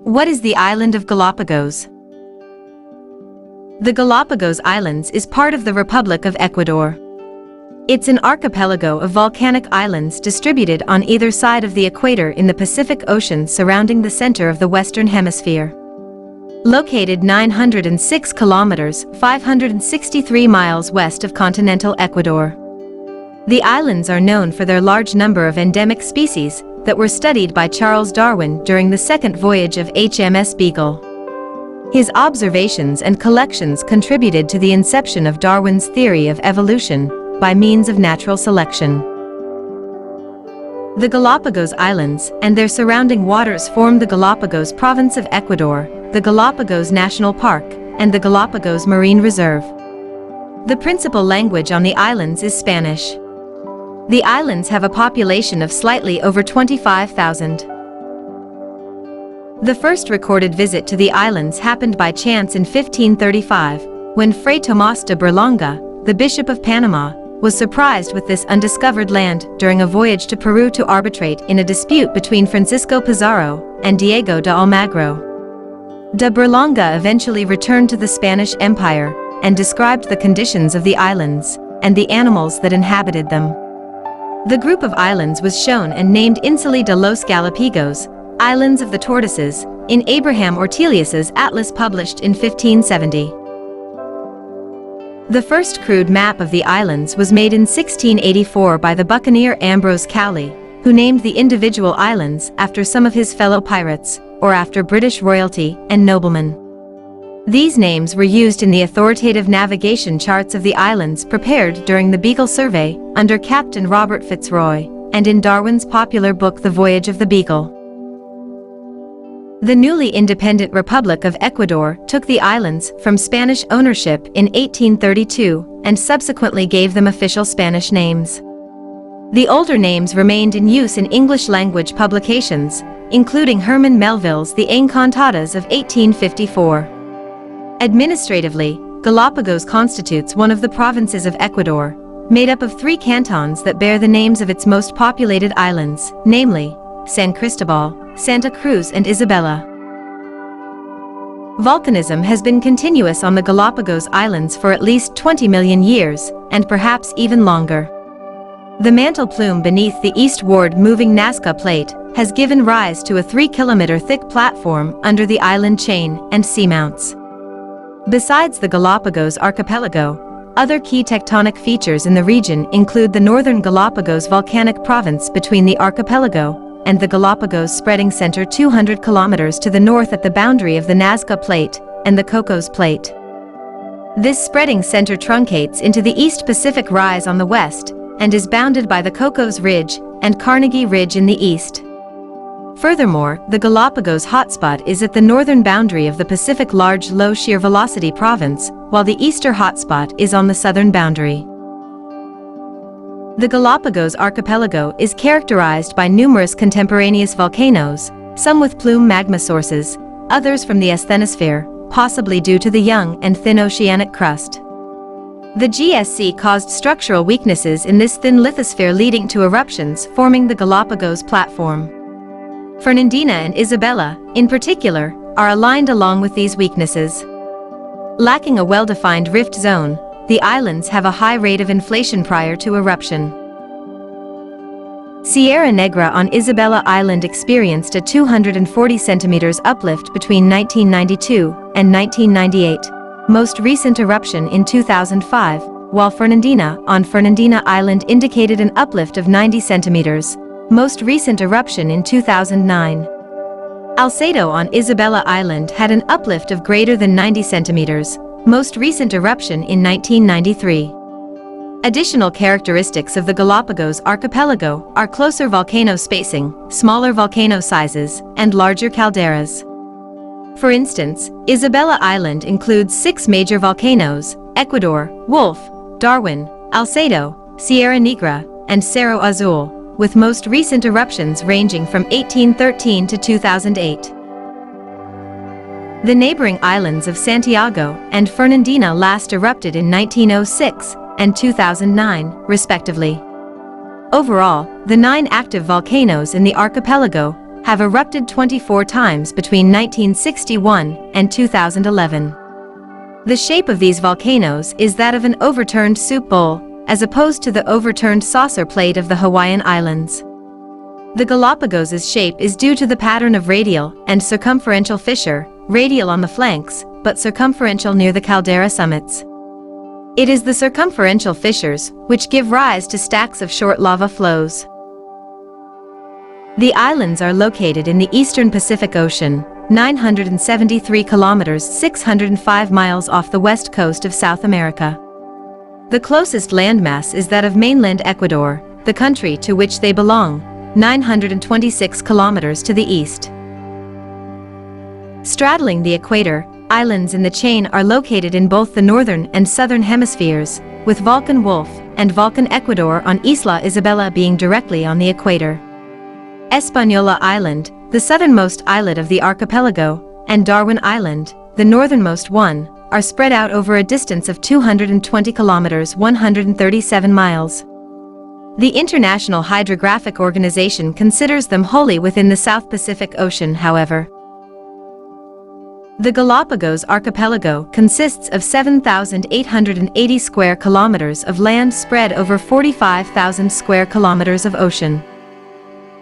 What is the island of Galapagos? The Galapagos Islands is part of the Republic of Ecuador. It's an archipelago of volcanic islands distributed on either side of the equator in the Pacific Ocean surrounding the center of the Western Hemisphere. Located 906 kilometers (563 miles) west of continental Ecuador. The islands are known for their large number of endemic species that were studied by Charles Darwin during the second voyage of HMS Beagle. His observations and collections contributed to the inception of Darwin's theory of evolution by means of natural selection. The Galapagos Islands and their surrounding waters form the Galapagos province of Ecuador, the Galapagos National Park, and the Galapagos Marine Reserve. The principal language on the islands is Spanish. The islands have a population of slightly over 25,000. The first recorded visit to the islands happened by chance in 1535, when Fray Tomás de Berlanga, the Bishop of Panama, was surprised with this undiscovered land during a voyage to Peru to arbitrate in a dispute between Francisco Pizarro and Diego de Almagro. De Berlanga eventually returned to the Spanish Empire and described the conditions of the islands and the animals that inhabited them. The group of islands was shown and named Insulae de los Galápagos, Islands of the Tortoises, in Abraham Ortelius's atlas published in 1570. The first crude map of the islands was made in 1684 by the buccaneer Ambrose Cowley, who named the individual islands after some of his fellow pirates, or after British royalty and noblemen. These names were used in the authoritative navigation charts of the islands prepared during the Beagle Survey under Captain Robert Fitzroy, and in Darwin's popular book The Voyage of the Beagle. The newly independent Republic of Ecuador took the islands from Spanish ownership in 1832 and subsequently gave them official Spanish names. The older names remained in use in English-language publications, including Herman Melville's The Encantadas of 1854. Administratively, Galapagos constitutes one of the provinces of Ecuador, made up of 3 cantons that bear the names of its most populated islands, namely, San Cristobal, Santa Cruz and Isabella. Volcanism has been continuous on the Galapagos Islands for at least 20 million years, and perhaps even longer. The mantle plume beneath the eastward moving Nazca Plate has given rise to a 3-kilometer thick platform under the island chain and seamounts. Besides the Galapagos Archipelago, other key tectonic features in the region include the northern Galapagos volcanic province between the archipelago and the Galapagos spreading center 200 kilometers to the north at the boundary of the Nazca Plate and the Cocos Plate. This spreading center truncates into the East Pacific Rise on the west and is bounded by the Cocos Ridge and Carnegie Ridge in the east. Furthermore, the Galapagos hotspot is at the northern boundary of the Pacific Large Low Shear Velocity province, while the Easter hotspot is on the southern boundary. The Galapagos archipelago is characterized by numerous contemporaneous volcanoes, some with plume magma sources, others from the asthenosphere, possibly due to the young and thin oceanic crust. The GSC caused structural weaknesses in this thin lithosphere leading to eruptions forming the Galapagos platform. Fernandina and Isabella, in particular, are aligned along with these weaknesses. Lacking a well-defined rift zone, the islands have a high rate of inflation prior to eruption. Sierra Negra on Isabella Island experienced a 240 centimeters uplift between 1992 and 1998, most recent eruption in 2005, while Fernandina on Fernandina Island indicated an uplift of 90 centimeters, most recent eruption in 2009. Alcedo on Isabella Island had an uplift of greater than 90 centimeters, most recent eruption in 1993. Additional characteristics of the Galapagos archipelago are closer volcano spacing, smaller volcano sizes, and larger calderas. For instance, Isabella Island includes 6 major volcanoes: Ecuador, Wolf, Darwin, Alcedo, Sierra Negra, and Cerro Azul, with most recent eruptions ranging from 1813 to 2008. The neighboring islands of Santiago and Fernandina last erupted in 1906 and 2009, respectively. Overall, the 9 active volcanoes in the archipelago have erupted 24 times between 1961 and 2011. The shape of these volcanoes is that of an overturned soup bowl, as opposed to the overturned saucer plate of the Hawaiian Islands. The Galapagos' shape is due to the pattern of radial and circumferential fissure, radial on the flanks, but circumferential near the caldera summits. It is the circumferential fissures which give rise to stacks of short lava flows. The islands are located in the eastern Pacific Ocean, 973 kilometers 605 miles off the west coast of South America. The closest landmass is that of mainland Ecuador, the country to which they belong, 926 kilometers to the east. Straddling the equator, islands in the chain are located in both the northern and southern hemispheres, with Volcan Wolf and Volcan Ecuador on Isla Isabella being directly on the equator. Espanola Island, the southernmost islet of the archipelago, and Darwin Island, the northernmost one, are spread out over a distance of 220 kilometers 137 miles. The International Hydrographic Organization considers them wholly within the South Pacific Ocean, however. The Galapagos Archipelago consists of 7,880 square kilometers of land spread over 45,000 square kilometers of ocean.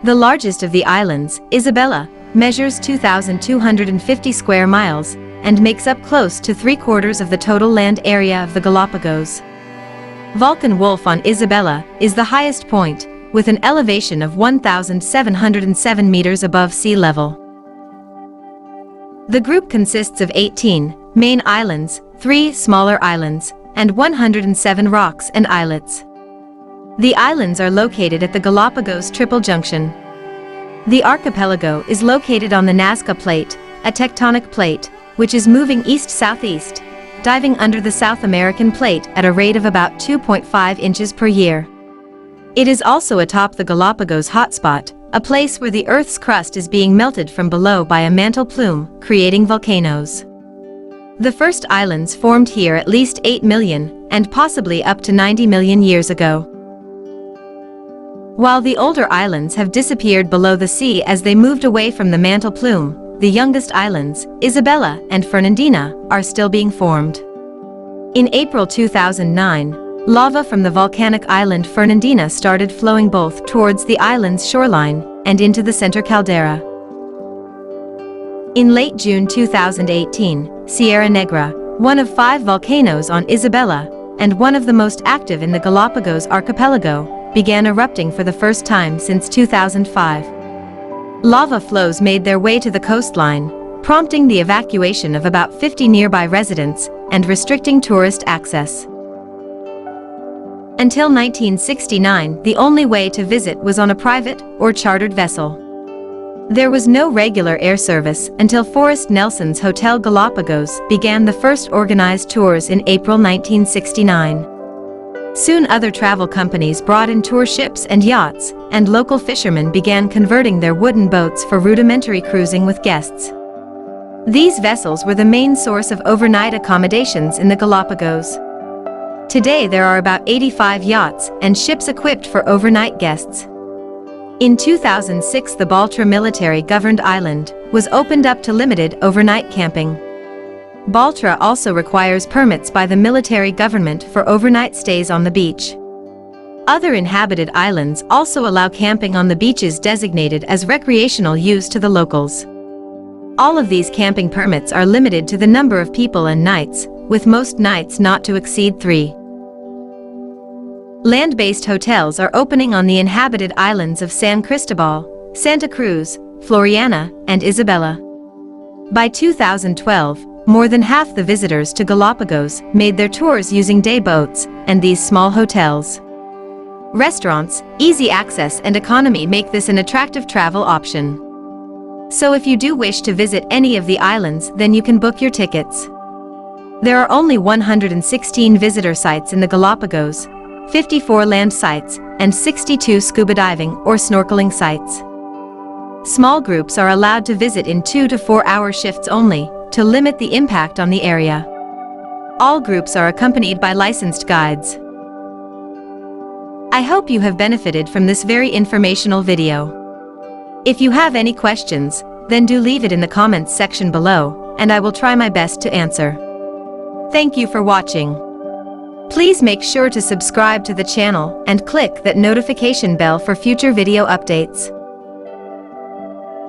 The largest of the islands, Isabella, measures 2,250 square miles and makes up close to 3/4 of the total land area of the Galapagos. Volcan Wolf on Isabella is the highest point, with an elevation of 1,707 meters above sea level. The group consists of 18 main islands, 3 smaller islands, and 107 rocks and islets. The islands are located at the Galapagos Triple Junction. The archipelago is located on the Nazca Plate, a tectonic plate, which is moving east-southeast, diving under the South American plate at a rate of about 2.5 inches per year. It is also atop the Galapagos hotspot, a place where the Earth's crust is being melted from below by a mantle plume, creating volcanoes. The first islands formed here at least 8 million, and possibly up to 90 million years ago. While the older islands have disappeared below the sea as they moved away from the mantle plume, the youngest islands, Isabella and Fernandina, are still being formed. In April 2009, lava from the volcanic island Fernandina started flowing both towards the island's shoreline and into the center caldera. In late June 2018, Sierra Negra, one of 5 volcanoes on Isabella, and one of the most active in the Galapagos archipelago, began erupting for the first time since 2005. Lava flows made their way to the coastline, prompting the evacuation of about 50 nearby residents and restricting tourist access. Until 1969, the only way to visit was on a private or chartered vessel. There was no regular air service until Forrest Nelson's Hotel Galapagos began the first organized tours in April 1969. Soon other travel companies brought in tour ships and yachts, and local fishermen began converting their wooden boats for rudimentary cruising with guests. These vessels were the main source of overnight accommodations in the Galapagos. Today there are about 85 yachts and ships equipped for overnight guests. In 2006, the Baltra military-governed island was opened up to limited overnight camping. Baltra also requires permits by the military government for overnight stays on the beach. Other inhabited islands also allow camping on the beaches designated as recreational use to the locals. All of these camping permits are limited to the number of people and nights, with most nights not to exceed 3. Land-based hotels are opening on the inhabited islands of San Cristobal, Santa Cruz, Floriana, and Isabella. By 2012, more than half the visitors to Galapagos made their tours using day boats and these small hotels. Restaurants, easy access and economy make this an attractive travel option. So if you do wish to visit any of the islands, then you can book your tickets. There are only 116 visitor sites in the Galapagos, 54 land sites, and 62 scuba diving or snorkeling sites. Small groups are allowed to visit in 2 to 4 hour shifts only, to limit the impact on the area. All groups are accompanied by licensed guides. I hope you have benefited from this very informational video. If you have any questions, then do leave it in the comments section below, and I will try my best to answer. Thank you for watching. Please make sure to subscribe to the channel and click that notification bell for future video updates.